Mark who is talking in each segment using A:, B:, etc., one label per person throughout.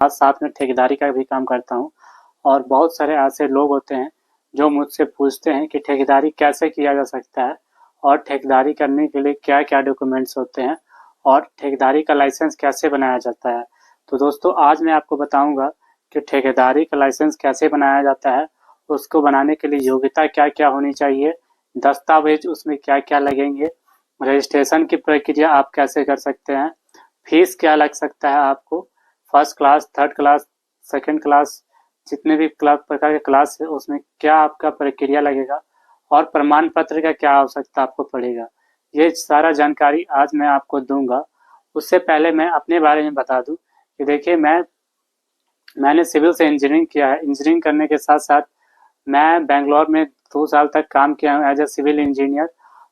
A: साथ साथ में ठेकेदारी का भी काम करता हूँ। और बहुत सारे ऐसे लोग होते हैं जो मुझसे पूछते हैं कि ठेकेदारी कैसे किया जा सकता है और ठेकेदारी करने के लिए क्या क्या डॉक्यूमेंट्स होते हैं और ठेकेदारी का लाइसेंस कैसे बनाया जाता है। तो दोस्तों आज मैं आपको बताऊंगा कि ठेकेदारी का लाइसेंस कैसे बनाया जाता है, उसको बनाने के लिए योग्यता क्या क्या होनी चाहिए, दस्तावेज उसमें क्या क्या लगेंगे, रजिस्ट्रेशन की प्रक्रिया आप कैसे कर सकते हैं, फीस क्या लग सकता है आपको, first class, third class, second class, जितने भी प्रकार के क्लास है उसमें क्या आपका प्रक्रिया लगेगा और प्रमाण पत्र का क्या आवश्यकता आपको पड़ेगा, ये सारा जानकारी आज मैं आपको दूंगा। उससे पहले मैं अपने बारे में बता दूं कि देखिए मैंने सिविल से इंजीनियरिंग किया है। इंजीनियरिंग करने के साथ साथ मैं बेंगलोर में 2 साल तक काम किया हूँ एज ए सिविल इंजीनियर।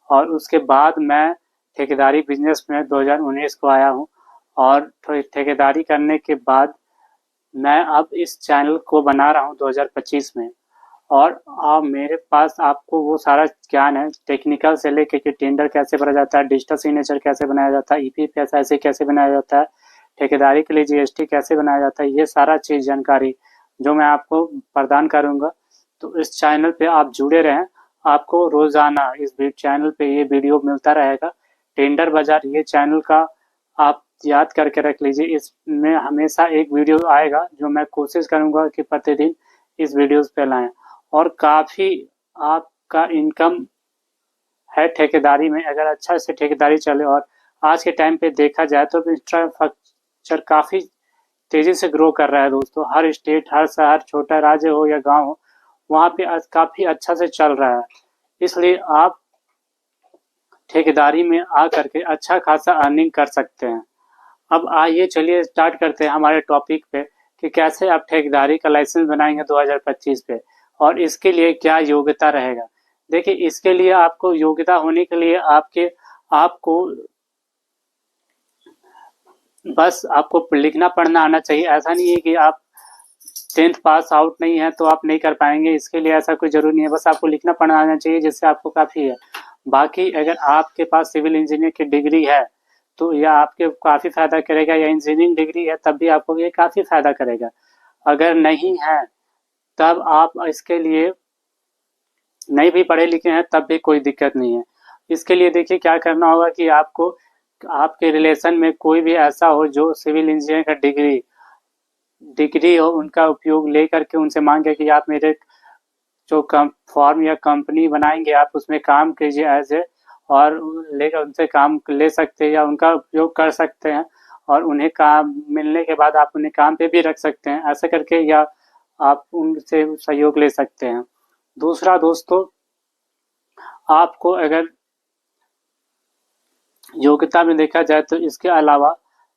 A: और उसके बाद मैं ठेकेदारी बिजनेस में 2019 को आया हूँ। और ठेकेदारी करने के बाद मैं अब इस चैनल को बना रहा हूँ 2025 में। और मेरे पास आपको वो सारा ज्ञान है, टेक्निकल से लेके कि टेंडर कैसे भरा जाता है, डिजिटल सिग्नेचर कैसे बनाया जाता है, ईपी ऐसे कैसे बनाया जाता है, ठेकेदारी के लिए जीएसटी कैसे बनाया जाता है, ये सारा चीज़ जानकारी जो मैं आपको प्रदान करूंगा। तो इस चैनल पे आप जुड़े रहें, आपको रोजाना इस चैनल पे ये वीडियो मिलता रहेगा। टेंडर बाजार ये चैनल का आप याद करके रख लीजिए, इसमें हमेशा एक वीडियो आएगा जो मैं कोशिश करूंगा कि प्रतिदिन इस वीडियोस पे लाएं। और काफ़ी आपका इनकम है ठेकेदारी में, अगर अच्छा से ठेकेदारी चले। और आज के टाइम पे देखा जाए तो इंफ्रास्ट्रक्चर काफ़ी तेज़ी से ग्रो कर रहा है दोस्तों। हर स्टेट, हर शहर, छोटा राज्य हो या गांव हो, वहाँ पे आज काफ़ी अच्छा से चल रहा है। इसलिए आप ठेकेदारी में आ करके अच्छा खासा अर्निंग कर सकते हैं। अब आइए चलिए स्टार्ट करते हैं हमारे टॉपिक पे कि कैसे आप ठेकेदारी का लाइसेंस बनाएंगे 2025 पे और इसके लिए क्या योग्यता रहेगा। देखिए इसके लिए आपको योग्यता होने के लिए आपको बस आपको लिखना पढ़ना आना चाहिए। ऐसा नहीं है कि आप 10th पास आउट नहीं है तो आप नहीं कर पाएंगे, इसके लिए ऐसा कोई जरूरी नहीं है। बस आपको लिखना पढ़ना आना चाहिए जिससे आपको काफ़ी है। बाकी अगर आपके पास सिविल इंजीनियर की डिग्री है तो यह आपके काफ़ी फायदा करेगा, या इंजीनियरिंग डिग्री है तब भी आपको ये काफ़ी फायदा करेगा। अगर नहीं है तब आप इसके लिए नहीं भी पढ़े लिखे हैं तब भी कोई दिक्कत नहीं है। इसके लिए देखिए क्या करना होगा कि आपको आपके रिलेशन में कोई भी ऐसा हो जो सिविल इंजीनियर का डिग्री हो, उनका उपयोग ले करके उनसे मांगे कि आप मेरे जो फॉर्म या कंपनी बनाएंगे आप उसमें काम कीजिए एज ए, और लेकर उनसे काम ले सकते हैं या उनका उपयोग कर सकते हैं। और उन्हें काम मिलने के बाद आप उन्हें काम पे भी रख सकते हैं ऐसा करके, या आप उनसे सहयोग ले सकते हैं। दूसरा दोस्तों, आपको अगर योग्यता में देखा जाए तो इसके अलावा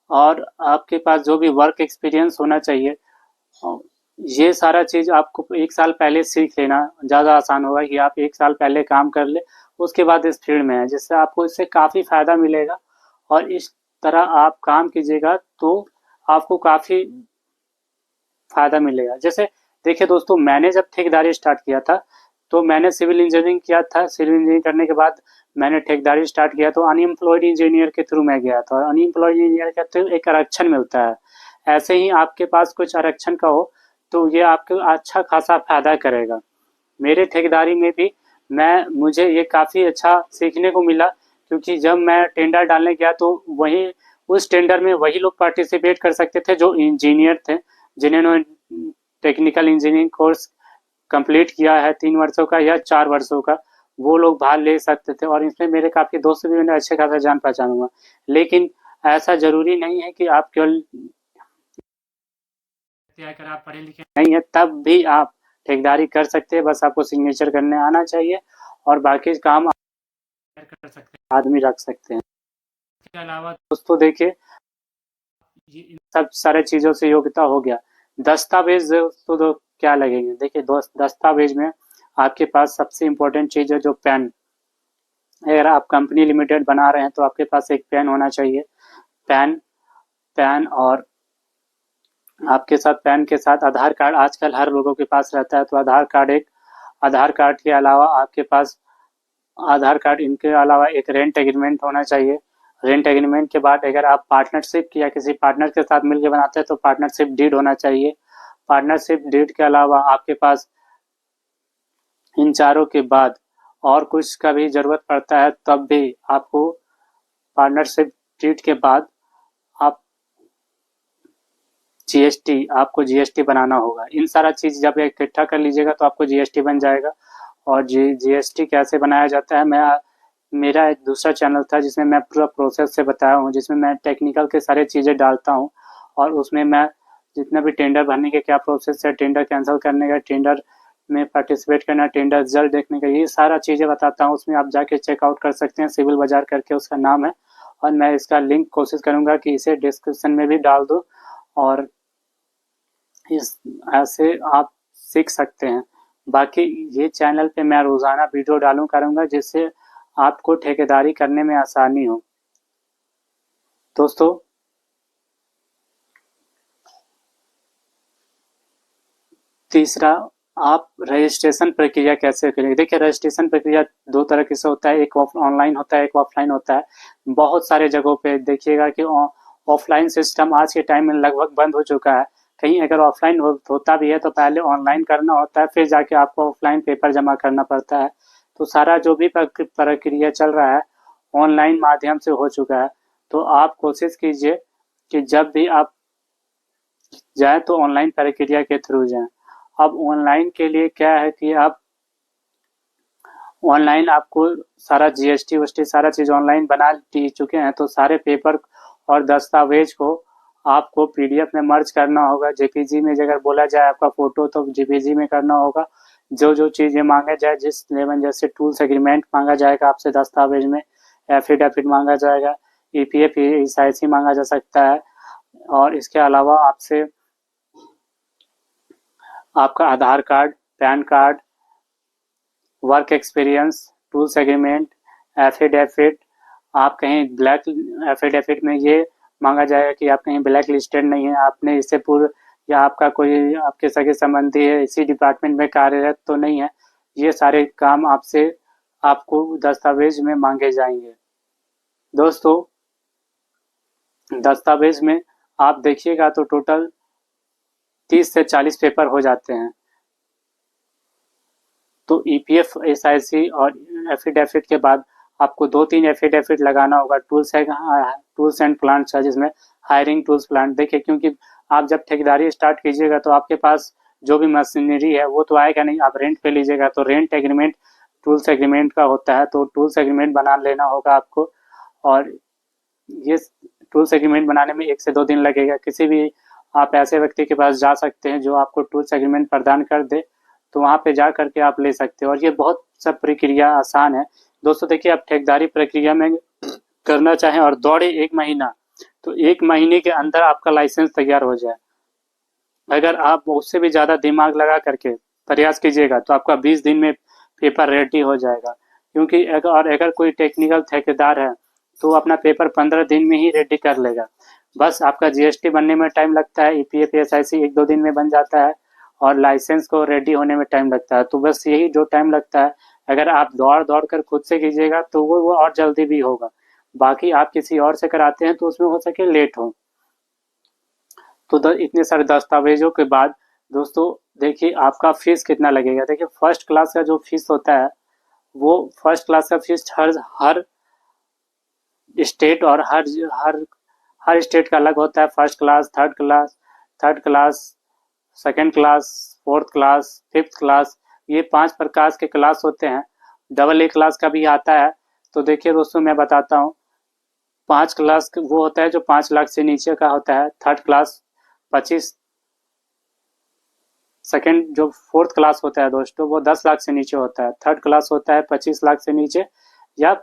A: और आपके पास जो भी वर्क एक्सपीरियंस होना चाहिए, ये सारा चीज़ आपको 1 साल पहले सीख लेना ज़्यादा आसान होगा कि आप 1 साल पहले काम कर ले, उसके बाद इस फील्ड में है, जिससे आपको इससे काफ़ी फ़ायदा मिलेगा। और इस तरह आप काम कीजिएगा तो आपको काफ़ी फ़ायदा मिलेगा। जैसे देखिए दोस्तों, मैंने जब ठेकेदारी स्टार्ट किया था तो मैंने सिविल इंजीनियरिंग किया था। सिविल इंजीनियरिंग करने के बाद मैंने ठेकेदारी स्टार्ट किया तो अनएम्प्लॉयड इंजीनियर के थ्रू मैं गया था। और अनएम्प्लॉयड इंजीनियर के थ्रू एक आरक्षण मिलता है। ऐसे ही आपके पास कुछ आरक्षण का हो तो ये आपको अच्छा खासा फायदा करेगा। मेरे ठेकेदारी में भी मुझे ये काफ़ी अच्छा सीखने को मिला, क्योंकि जब मैं टेंडर डालने गया तो वही उस टेंडर में वही लोग पार्टिसिपेट कर सकते थे जो इंजीनियर थे, जिन्होंने टेक्निकल इंजीनियरिंग कोर्स कंप्लीट किया है 3 वर्षों का या 4 वर्षों का, वो लोग भाग ले सकते थे। और इसमें मेरे काफ़ी दोस्त भी मैंने अच्छे खासा जान पहचान हुआ। लेकिन ऐसा ज़रूरी नहीं है कि आप केवल अगर आप पढ़े लिखे नहीं है तब भी आप ठेकेदारी कर सकते हैं। बस आपको सिग्नेचर करने आना चाहिए और बाकी काम आप कर सकते हैं, आदमी रख सकते हैं। इसके अलावा दोस्तों देखिए, ये इन सब सारे चीज़ों से योग्यता हो गया। दस्तावेज तो क्या लगेंगे, देखिए दोस्त, दस्तावेज में आपके पास सबसे इम्पोर्टेंट चीज़ है जो पैन। अगर आप कंपनी लिमिटेड बना रहे हैं तो आपके पास एक पैन होना चाहिए। पैन पैन और आपके साथ पैन के साथ आधार कार्ड आजकल हर लोगों के पास रहता है, तो आधार कार्ड के अलावा आपके पास आधार कार्ड, इनके अलावा एक रेंट एग्रीमेंट होना चाहिए। रेंट एग्रीमेंट के बाद अगर आप पार्टनरशिप या किसी पार्टनर के साथ मिलकर बनाते हैं तो पार्टनरशिप डीड होना चाहिए। पार्टनरशिप डीड के अलावा आपके पास इन चारों के बाद और कुछ का भी ज़रूरत पड़ता है तब भी आपको पार्टनरशिप डीड के बाद आप जीएसटी आपको जीएसटी बनाना होगा। इन सारा चीज़ जब इकट्ठा कर लीजिएगा तो आपको जीएसटी बन जाएगा। और जीएसटी कैसे बनाया जाता है, मैं मेरा एक दूसरा चैनल था जिसमें मैं पूरा प्रोसेस से बताया हूँ, जिसमें मैं टेक्निकल के सारे चीज़ें डालता हूँ और उसमें मैं जितना भी टेंडर भरने के क्या प्रोसेस है, टेंडर कैंसिल करने का, टेंडर में पार्टिसिपेट करना, टेंडर रिजल्ट देखने का, ये सारा चीज़ें बताता हूँ। उसमें आप जाके चेकआउट कर सकते हैं, सिविल बाजार करके उसका नाम है। और मैं इसका लिंक कोशिश करूँगा कि इसे डिस्क्रिप्शन में भी डाल दूँ और इस ऐसे आप सीख सकते हैं। बाकी ये चैनल पे मैं रोज़ाना वीडियो डालूँ करूँगा जिससे आपको ठेकेदारी करने में आसानी हो। दोस्तों, तीसरा, आप रजिस्ट्रेशन प्रक्रिया कैसे करेंगे। देखिए, रजिस्ट्रेशन प्रक्रिया दो तरह की से होता है, एक ऑनलाइन होता है, एक ऑफलाइन होता है। बहुत सारे जगहों पे देखिएगा कि ऑफलाइन सिस्टम आज के टाइम में लगभग बंद हो चुका है। कहीं अगर ऑफलाइन होता भी है तो पहले ऑनलाइन करना होता है, फिर जाके आपको ऑफलाइन पेपर जमा करना पड़ता है। तो सारा जो भी प्रक्रिया चल रहा है ऑनलाइन माध्यम से हो चुका है। तो आप कोशिश कीजिए कि जब भी आप जाएँ तो ऑनलाइन प्रक्रिया के थ्रू जाएँ। अब ऑनलाइन के लिए क्या है कि आप ऑनलाइन आपको सारा जीएसटी वीएसटी सारा चीज़ ऑनलाइन बना चुके हैं, तो सारे पेपर और दस्तावेज को आपको पीडीएफ में मर्ज करना होगा। जेपीजी में अगर बोला जाए आपका फोटो तो जेपीजी में करना होगा। जो जो चीज़ें मांगा जाए, जिस लेवल जैसे टूल्स एग्रीमेंट मांगा जाएगा आपसे दस्तावेज में, एफिडेविट मांगा जाएगा, ईपीएफ ईएसआईसी मांगा जा सकता है। और इसके अलावा आपसे आपका Aadhaar card, PAN card, work experience, tools agreement, affidavit, आप कहीं ब्लैक एफिडेविट में ये मांगा जाएगा कि आप कहीं ब्लैक लिस्टेड नहीं है, आपने इससे पूर्व या आपका कोई आपके सगे संबंधी है इसी डिपार्टमेंट में कार्यरत तो नहीं है। ये सारे काम आपसे आपको दस्तावेज में मांगे जाएंगे। दोस्तों, दस्तावेज में आप देखिएगा तो टोटल 30 से 40 पेपर हो जाते हैं। तो ईपीएफ एसआईसी और एफिडेविट के बाद आपको 2-3 एफिडेविट लगाना होगा। टूल्स एंड प्लांट्स है जिसमें हायरिंग टूल्स प्लांट। देखिए, क्योंकि आप जब ठेकेदारी स्टार्ट कीजिएगा तो आपके पास जो भी मशीनरी है वो तो आएगा नहीं, आप रेंट पे लीजिएगा तो रेंट एग्रीमेंट टूल्स एग्रीमेंट का होता है, तो टूल्स एग्रीमेंट बना लेना होगा आपको। और ये टूल्स एग्रीमेंट बनाने में 1 से 2 दिन लगेगा। किसी भी आप ऐसे व्यक्ति के पास जा सकते हैं जो आपको टूल्स एग्रीमेंट प्रदान कर दे, तो वहाँ पे जा करके आप ले सकते हो और ये बहुत सब प्रक्रिया आसान है। दोस्तों देखिए, आप ठेकेदारी प्रक्रिया में करना चाहें और दौड़े 1 महीना, तो 1 महीने के अंदर आपका लाइसेंस तैयार हो जाए। अगर आप उससे भी ज़्यादा दिमाग लगा करके प्रयास कीजिएगा तो आपका 20 दिन में पेपर रेडी हो जाएगा। क्योंकि अगर कोई टेक्निकल ठेकेदार है तो अपना पेपर 15 दिन में ही रेडी कर लेगा। बस आपका जीएसटी बनने में टाइम लगता है, ईपीएफ एसआईसी 1-2 दिन में बन जाता है और लाइसेंस को रेडी होने में टाइम लगता है। तो बस यही जो टाइम लगता है, अगर आप दौड़ दौड़ कर खुद से कीजिएगा तो वो और जल्दी भी होगा। बाकी आप किसी और से कराते हैं तो उसमें हो सके लेट हो। तो इतने सारे दस्तावेजों के बाद दोस्तों देखिए आपका फीस कितना लगेगा। देखिए, फर्स्ट क्लास का जो फीस होता है वो फर्स्ट क्लास का फीस हर हर स्टेट और हर हर स्टेट का अलग होता है। First class, third class, second class, fourth class, fifth class, ये 5 प्रकार के क्लास होते हैं। डबल ए क्लास का भी आता है। तो देखिए दोस्तों, मैं बताता हूँ। 5 क्लास वो होता है जो 5 लाख से नीचे का होता है। थर्ड क्लास 25, सेकंड जो फोर्थ क्लास होता है दोस्तों वो 10 लाख से नीचे होता है। थर्ड क्लास होता है 25 लाख से नीचे, या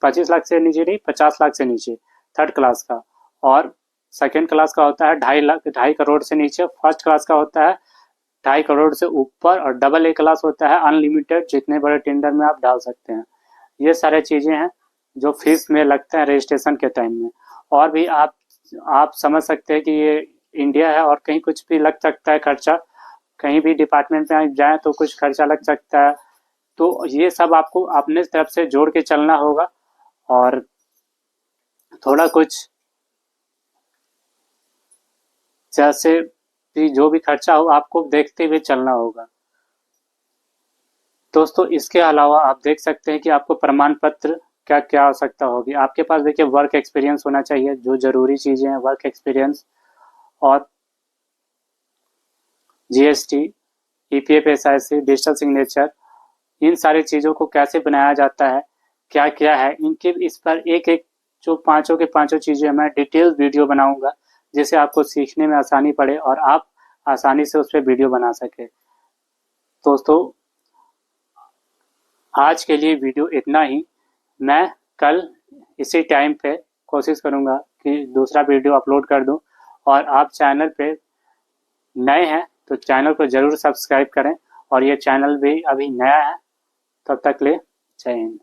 A: 25 लाख से नीचे नहीं, 50 लाख से नीचे थर्ड क्लास का। और सेकंड क्लास का होता है 2.5 लाख 2.5 करोड़ से नीचे। फर्स्ट क्लास का होता है 2.5 करोड़ से ऊपर। और डबल ए क्लास होता है अनलिमिटेड, जितने बड़े टेंडर में आप डाल सकते हैं। ये सारे चीज़ें हैं जो फीस में लगते हैं रजिस्ट्रेशन के टाइम में। और भी आप समझ सकते हैं कि ये इंडिया है और कहीं कुछ भी लग सकता है खर्चा। कहीं भी डिपार्टमेंट में आप जाएँ तो कुछ खर्चा लग सकता है। तो ये सब आपको अपने तरफ से जोड़ के चलना होगा। और थोड़ा कुछ जैसे भी जो भी खर्चा हो आपको देखते हुए चलना होगा। दोस्तों इसके अलावा आप देख सकते हैं कि आपको प्रमाण पत्र क्या क्या आवश्यकता होगी। आपके पास देखिए वर्क एक्सपीरियंस होना चाहिए, जो जरूरी चीज़ें हैं वर्क एक्सपीरियंस और GST, EPF, SIC, digital signature, इन सारी चीज़ों को कैसे बनाया जाता है, क्या क्या है इनके, इस पर एक एक जो पांचों के पांचों चीज़ें मैं डिटेल वीडियो बनाऊंगा, जिससे आपको सीखने में आसानी पड़े और आप आसानी से उस पर वीडियो बना सके। दोस्तों आज के लिए वीडियो इतना ही। मैं कल इसी टाइम पे कोशिश करूंगा कि दूसरा वीडियो अपलोड कर दूं, और आप चैनल पे नए हैं तो चैनल को ज़रूर सब्सक्राइब करें, और ये चैनल भी अभी नया है। तब तक ले जय हिंद।